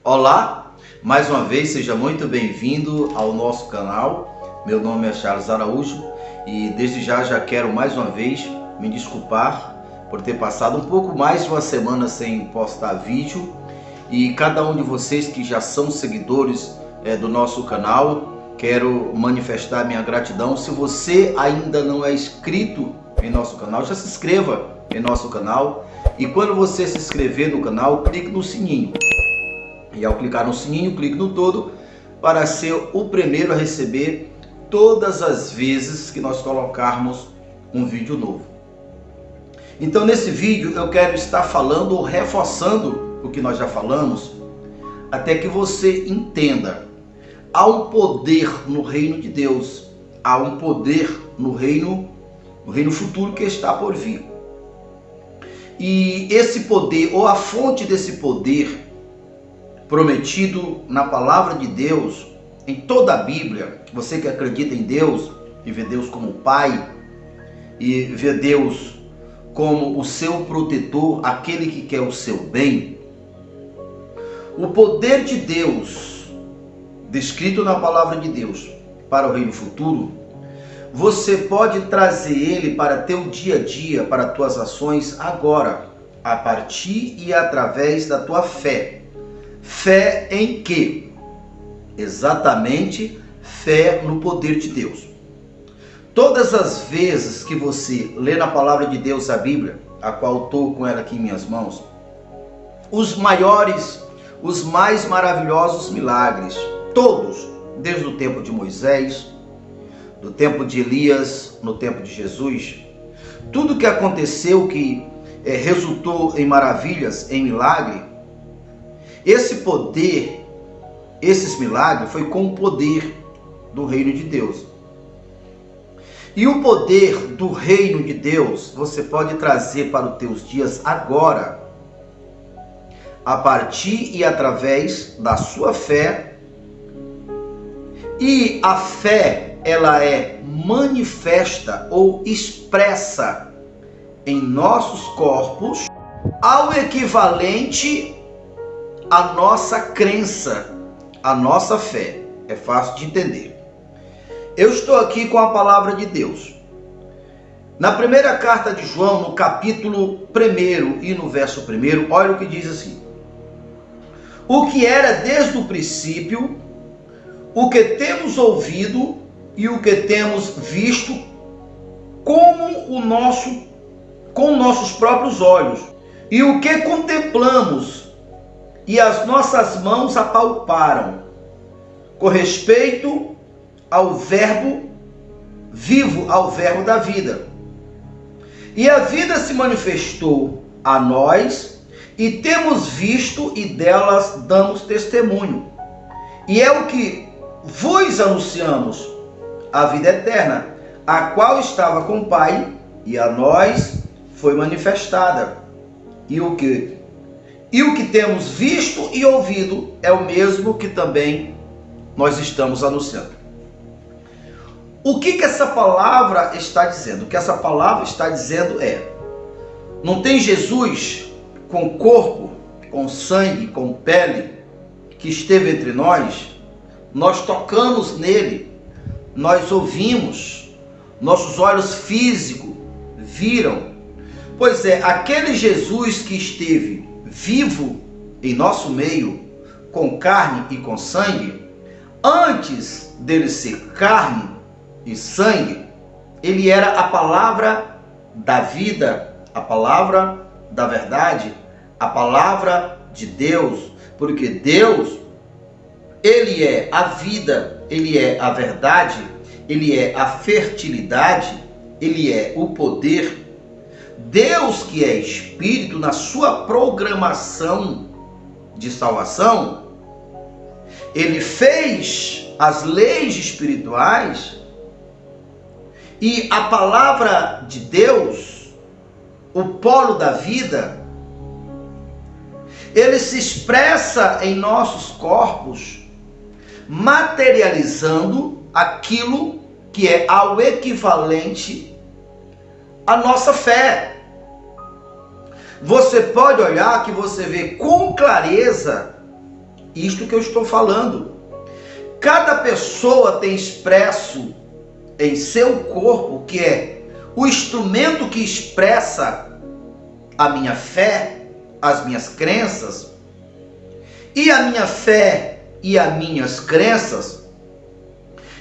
Olá, mais uma vez seja muito bem-vindo ao nosso canal. Meu nome é Charles Araújo e desde já quero mais uma vez me desculpar por ter passado um pouco mais de uma semana sem postar vídeo, e cada um de vocês que já são seguidores do nosso canal, quero manifestar minha gratidão. Se você ainda não é inscrito em nosso canal, já se inscreva em nosso canal, e quando você se inscrever no canal, clique no sininho. E ao clicar no sininho, clique no todo para ser o primeiro a receber todas as vezes que nós colocarmos um vídeo novo. Então nesse vídeo eu quero estar falando ou reforçando o que nós já falamos, até que você entenda. Há um poder no reino de Deus, há um poder no reino futuro que está por vir. E esse poder, ou a fonte desse poder, prometido na palavra de Deus, em toda a Bíblia, você que acredita em Deus e vê Deus como Pai, e vê Deus como o seu protetor, aquele que quer o seu bem, o poder de Deus, descrito na palavra de Deus, para o reino futuro, você pode trazer ele para teu dia a dia, para tuas ações agora, a partir e através da tua fé. Fé em quê? Exatamente, fé no poder de Deus. Todas as vezes que você lê na palavra de Deus a Bíblia, a qual estou com ela aqui em minhas mãos, os maiores, os mais maravilhosos milagres, todos, desde o tempo de Moisés, do tempo de Elias, no tempo de Jesus, tudo que aconteceu que resultou em maravilhas, em milagre, esse poder, esses milagres foi com o poder do reino de Deus. E o poder do reino de Deus você pode trazer para os teus dias agora, a partir e através da sua fé. E a fé, ela é manifesta ou expressa em nossos corpos ao equivalente à nossa crença, à nossa fé. É fácil de entender. Eu estou aqui com a palavra de Deus. Na primeira carta de João, no capítulo 1 e no verso 1, olha o que diz assim: o que era desde o princípio, o que temos ouvido e o que temos visto com nossos próprios olhos, e o que contemplamos e as nossas mãos apalparam, com respeito ao verbo vivo, ao verbo da vida. E a vida se manifestou a nós, e temos visto e delas damos testemunho. E é o que vos anunciamos, a vida eterna, a qual estava com o Pai, e a nós foi manifestada. E o que temos visto e ouvido é o mesmo que também nós estamos anunciando. O que essa palavra está dizendo? O que essa palavra está dizendo é: não tem Jesus com corpo, com sangue, com pele, que esteve entre nós, nós tocamos nele, nós ouvimos, nossos olhos físicos viram. Pois é, aquele Jesus que esteve vivo em nosso meio, com carne e com sangue, antes dele ser carne e sangue, ele era a palavra da vida, a palavra da verdade, a palavra de Deus, porque Deus, ele é a vida, ele é a verdade, ele é a fertilidade, ele é o poder. Deus, que é Espírito, na sua programação de salvação, ele fez as leis espirituais, e a palavra de Deus, o polo da vida, ele se expressa em nossos corpos, materializando aquilo que é ao equivalente à nossa fé. Você pode olhar que você vê com clareza isto que eu estou falando. Cada pessoa tem expresso em seu corpo, que é o instrumento que expressa a minha fé, as minhas crenças, e a minha fé e as minhas crenças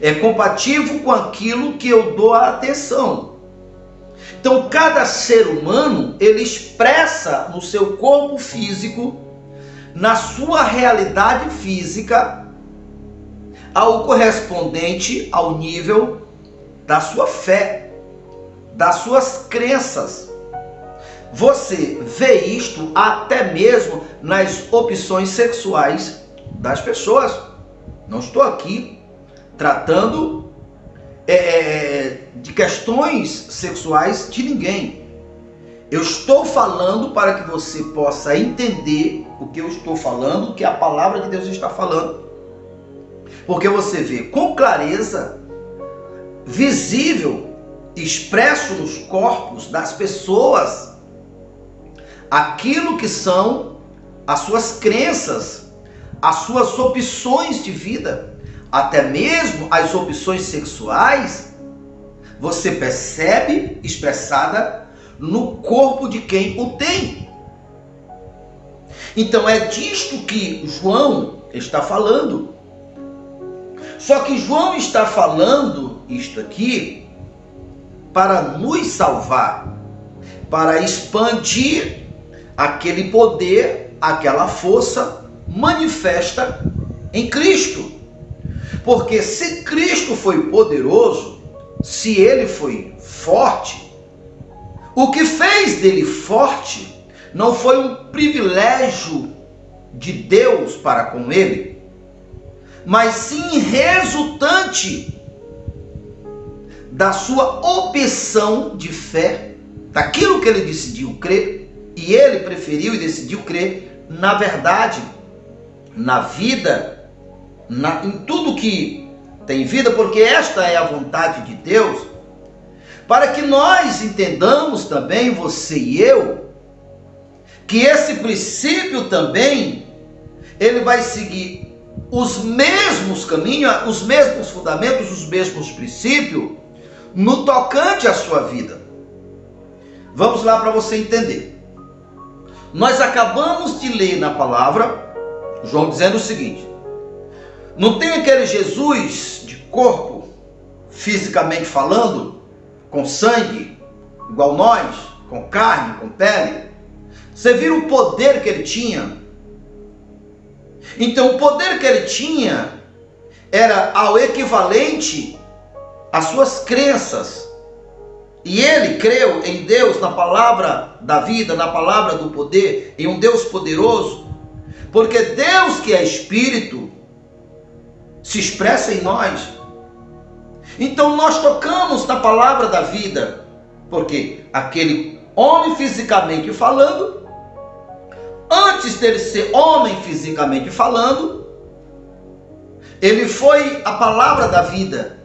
é compatível com aquilo que eu dou a atenção. Então, cada ser humano, ele expressa no seu corpo físico, na sua realidade física, ao correspondente ao nível da sua fé, das suas crenças. Você vê isto até mesmo nas opções sexuais das pessoas. Não estou aqui tratando de questões sexuais de ninguém. Eu estou falando para que você possa entender o que eu estou falando, o que a palavra de Deus está falando. Porque você vê com clareza, visível, expresso nos corpos das pessoas, aquilo que são as suas crenças, as suas opções de vida, até mesmo as opções sexuais, você percebe expressada no corpo de quem o tem. Então é disto que João está falando. Só que João está falando isto aqui para nos salvar, para expandir aquele poder, aquela força manifesta em Cristo. Porque se Cristo foi poderoso, se ele foi forte, o que fez dele forte não foi um privilégio de Deus para com ele, mas sim resultante da sua opção de fé, daquilo que ele decidiu crer, e ele preferiu e decidiu crer na verdade, na vida, em tudo que tem vida, porque esta é a vontade de Deus, para que nós entendamos também, você e eu, que esse princípio também, ele vai seguir os mesmos caminhos, os mesmos fundamentos, os mesmos princípios, no tocante à sua vida. Vamos lá para você entender. Nós acabamos de ler na palavra, João dizendo o seguinte: não tem aquele Jesus de corpo, fisicamente falando, com sangue, igual nós, com carne, com pele. Você viu o poder que ele tinha? Então o poder que ele tinha era ao equivalente às suas crenças. E ele creu em Deus, na palavra da vida, na palavra do poder, em um Deus poderoso, porque Deus, que é Espírito, se expressa em nós. Então nós tocamos na palavra da vida, porque aquele homem fisicamente falando, antes dele ser homem fisicamente falando, ele foi a palavra da vida,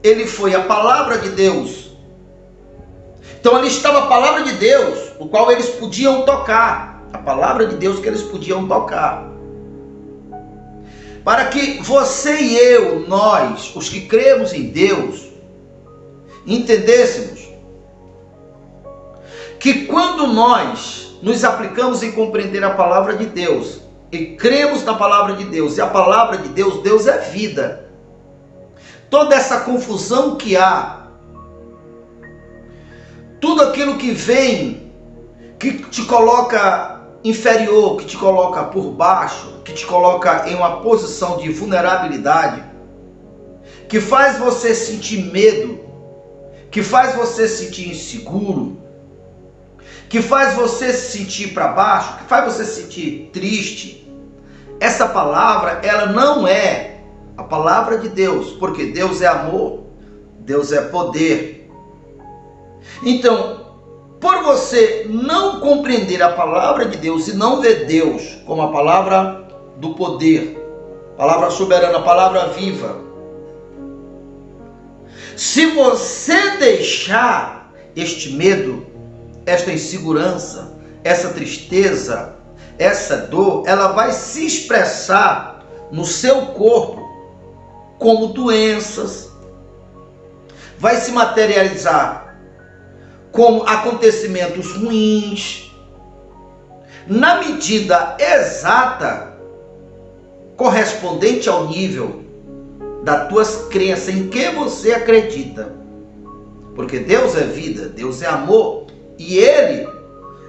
ele foi a palavra de Deus. Então ali estava a palavra de Deus, o qual eles podiam tocar, a palavra de Deus que eles podiam tocar. Para que você e eu, nós, os que cremos em Deus, entendêssemos que quando nós nos aplicamos em compreender a palavra de Deus, e cremos na palavra de Deus, e a palavra de Deus, Deus é vida. Toda essa confusão que há, tudo aquilo que vem, que te coloca inferior, que te coloca por baixo, que te coloca em uma posição de vulnerabilidade, que faz você sentir medo, que faz você sentir inseguro, que faz você se sentir para baixo, que faz você se sentir triste. Essa palavra, ela não é a palavra de Deus, porque Deus é amor, Deus é poder. Então, por você não compreender a palavra de Deus e não ver Deus como a palavra do poder, palavra soberana, palavra viva, se você deixar este medo, esta insegurança, essa tristeza, essa dor, ela vai se expressar no seu corpo como doenças, vai se materializar como acontecimentos ruins, na medida exata correspondente ao nível das tuas crenças, em que você acredita. Porque Deus é vida, Deus é amor, e Ele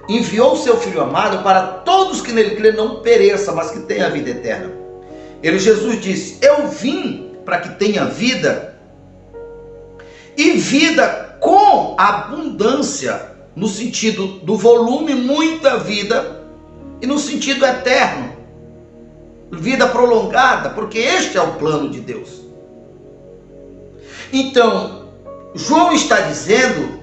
enviou o seu Filho amado para todos que nele crêem não pereçam, mas que tenham a vida eterna. Jesus disse: eu vim para que tenha vida, e vida com abundância, no sentido do volume, muita vida, e no sentido eterno, vida prolongada, porque este é o plano de Deus. Então, João está dizendo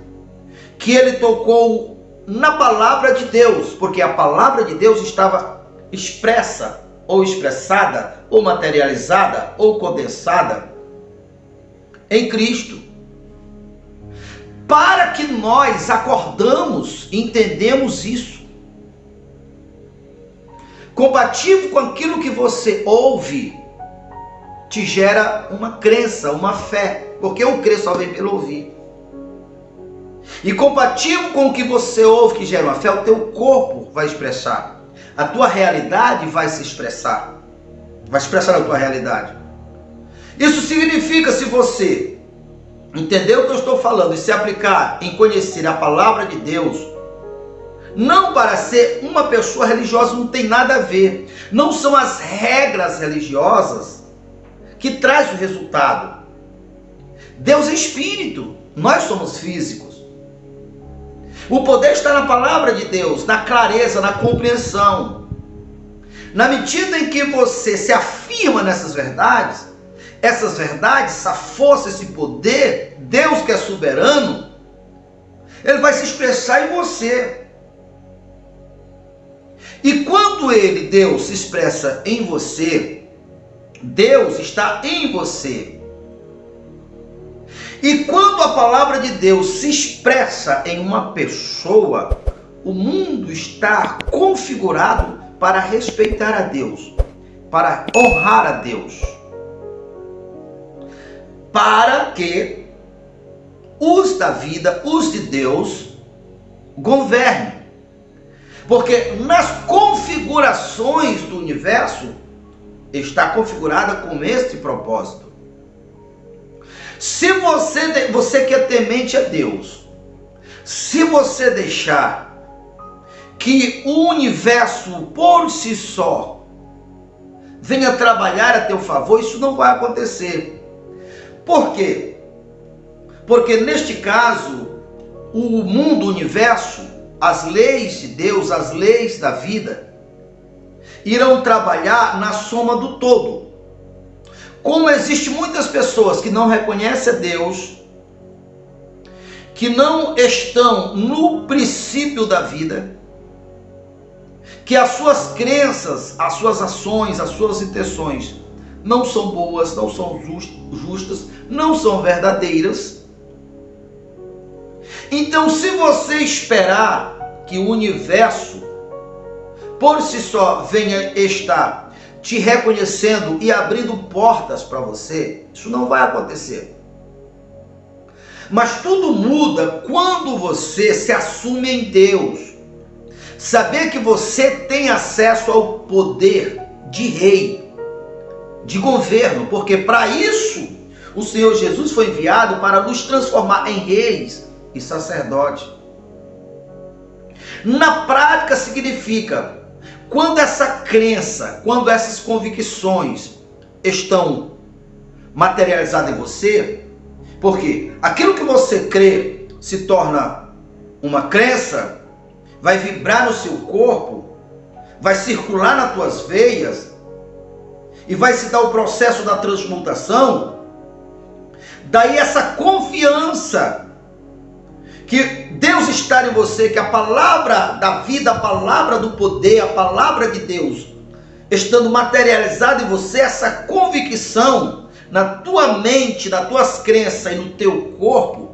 que ele tocou na palavra de Deus, porque a palavra de Deus estava expressa, ou expressada, ou materializada, ou condensada em Cristo. Para que nós acordamos e entendemos isso, compatível com aquilo que você ouve, te gera uma crença, uma fé, porque o crer só vem pelo ouvir. E compatível com o que você ouve, que gera uma fé, o teu corpo vai expressar, a tua realidade vai se expressar, vai expressar a tua realidade. Isso significa, se você entender o que eu estou falando e se aplicar em conhecer a palavra de Deus, não para ser uma pessoa religiosa, não tem nada a ver. Não são as regras religiosas que traz o resultado. Deus é espírito, nós somos físicos. O poder está na palavra de Deus, na clareza, na compreensão. Na medida em que você se afirma nessas verdades, essa força, esse poder, Deus que é soberano, ele vai se expressar em você. E quando Deus se expressa em você, Deus está em você. E quando a palavra de Deus se expressa em uma pessoa, o mundo está configurado para respeitar a Deus, para honrar a Deus, para que os da vida, os de Deus, governem. Porque nas configurações do universo está configurada com este propósito. Se você que é temente a Deus, se você deixar que o universo por si só venha trabalhar a teu favor, isso não vai acontecer. Por quê? Porque neste caso, o mundo, o universo, as leis de Deus, as leis da vida, irão trabalhar na soma do todo. Como existem muitas pessoas que não reconhecem a Deus, que não estão no princípio da vida, que as suas crenças, as suas ações, as suas intenções não são boas, não são justas, não são verdadeiras. Então, se você esperar que o universo por si só venha estar te reconhecendo e abrindo portas para você, isso não vai acontecer. Mas tudo muda quando você se assume em Deus. Saber que você tem acesso ao poder de rei, de governo, porque para isso o Senhor Jesus foi enviado para nos transformar em reis e sacerdotes. Na prática significa, quando essa crença, quando essas convicções estão materializadas em você, porque aquilo que você crê se torna uma crença, vai vibrar no seu corpo, vai circular nas tuas veias e vai se dar o processo da transmutação. Daí essa confiança que Deus está em você, que a palavra da vida, a palavra do poder, a palavra de Deus, estando materializada em você, essa convicção na tua mente, nas tuas crenças e no teu corpo,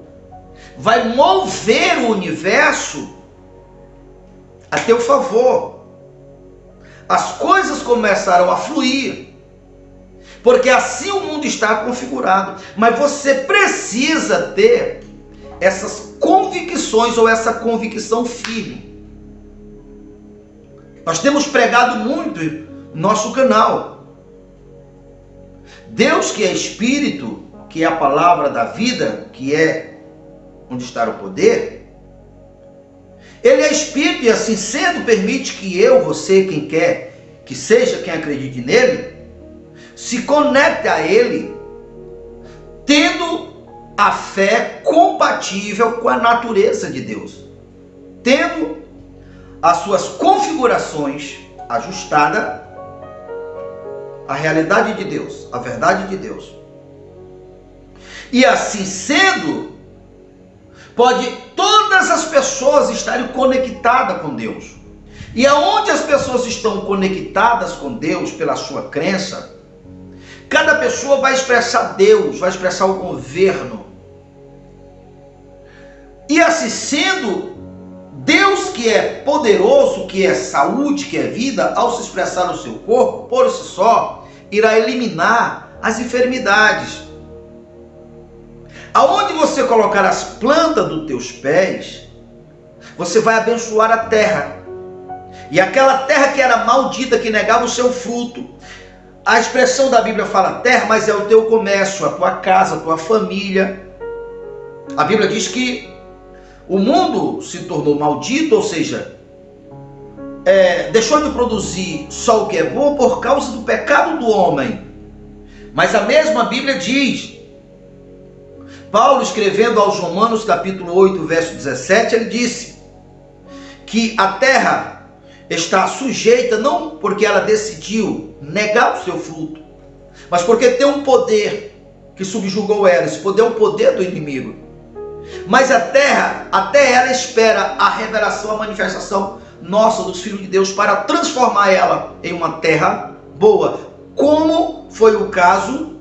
vai mover o universo a teu favor. as coisas começaram a fluir, porque assim o mundo está configurado. Mas você precisa ter essas convicções, ou essa convicção firme. Nós temos pregado muito no nosso canal. Deus, que é Espírito, que é a palavra da vida, que é onde está o poder, Ele é Espírito, e assim sendo, permite que eu, você, quem quer que seja, quem acredite nele, se conecte a Ele, tendo a fé compatível com a natureza de Deus, tendo as suas configurações ajustadas à realidade de Deus, à verdade de Deus. E assim sendo, pode todas as pessoas estarem conectadas com Deus. E aonde as pessoas estão conectadas com Deus pela sua crença, cada pessoa vai expressar Deus, vai expressar o governo. E assim sendo, Deus, que é poderoso, que é saúde, que é vida, ao se expressar no seu corpo, por si só, irá eliminar as enfermidades. Aonde você colocar as plantas dos teus pés, você vai abençoar a terra. E aquela terra que era maldita, que negava o seu fruto, a expressão da Bíblia fala terra, mas é o teu comércio, a tua casa, a tua família. A Bíblia diz que o mundo se tornou maldito, ou seja, deixou de produzir só o que é bom por causa do pecado do homem. Mas a mesma Bíblia diz, Paulo escrevendo aos Romanos capítulo 8, verso 17, ele disse que a terra está sujeita não porque ela decidiu negar o seu fruto, mas porque tem um poder que subjugou ela. Esse poder é o poder do inimigo. Mas a terra, até ela espera a revelação, a manifestação nossa dos filhos de Deus para transformar ela em uma terra boa, como foi o caso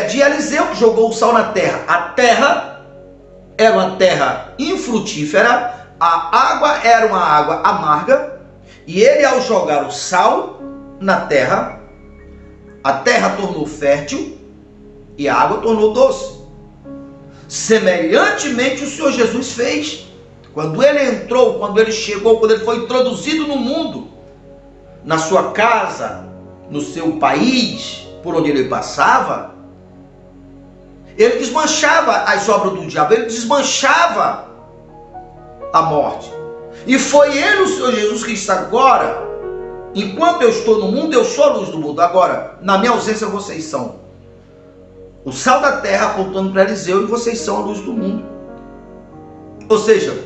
de Eliseu, que jogou o sal na terra. A terra era uma terra infrutífera, a água era uma água amarga, e ele, ao jogar o sal na terra, a terra tornou fértil e a água tornou doce. Semelhantemente o Senhor Jesus fez. Quando ele entrou, quando ele chegou, quando ele foi introduzido no mundo, na sua casa, no seu país, por onde ele passava, ele desmanchava as obras do diabo, ele desmanchava a morte. E foi ele, o Senhor Jesus, que está agora, enquanto eu estou no mundo, eu sou a luz do mundo. Agora, na minha ausência, vocês são o sal da terra, apontando para Eliseu, e vocês são a luz do mundo. Ou seja,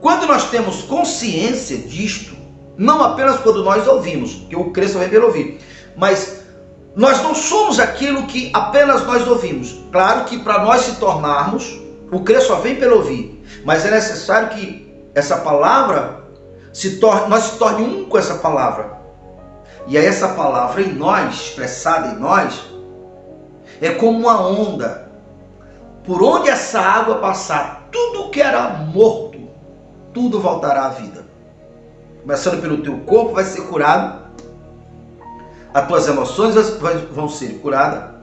quando nós temos consciência disto, não apenas quando nós ouvimos, que o crer só vem pelo ouvir, mas nós não somos aquilo que apenas nós ouvimos. Claro que para nós se tornarmos, o crer só vem pelo ouvir, mas é necessário que essa palavra nós se torne um com essa palavra. E aí essa palavra em nós, expressada em nós, é como uma onda. Por onde essa água passar, tudo que era morto, tudo voltará à vida. Começando pelo teu corpo, vai ser curado. As tuas emoções vão ser curadas.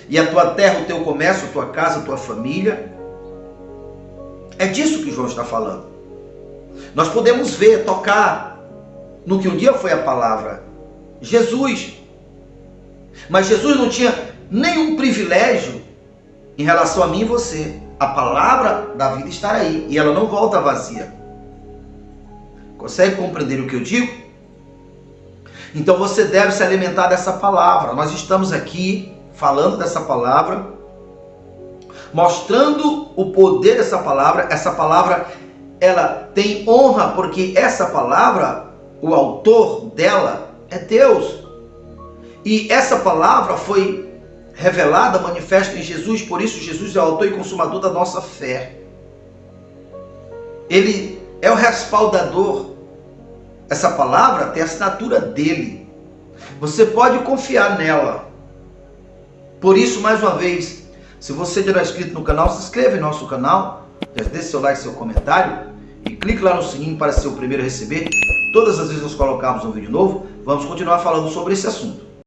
E a tua terra, o teu comércio, a tua casa, a tua família. É disso que João está falando. Nós podemos ver, tocar no que um dia foi a palavra Jesus. Mas Jesus não tinha nenhum privilégio em relação a mim e você. A palavra da vida está aí e ela não volta vazia. Consegue compreender o que eu digo? Então você deve se alimentar dessa palavra. Nós estamos aqui falando dessa palavra, mostrando o poder dessa palavra. Essa palavra, ela tem honra, porque essa palavra, o autor dela é Deus. E essa palavra foi revelada, manifesta em Jesus, por isso Jesus é o autor e consumador da nossa fé. Ele é o respaldador. Essa palavra tem a assinatura dele. Você pode confiar nela. Por isso, mais uma vez, se você já não é inscrito no canal, se inscreva em nosso canal, deixe seu like, seu comentário e clique lá no sininho para ser o primeiro a receber todas as vezes nós colocarmos um vídeo novo, vamos continuar falando sobre esse assunto.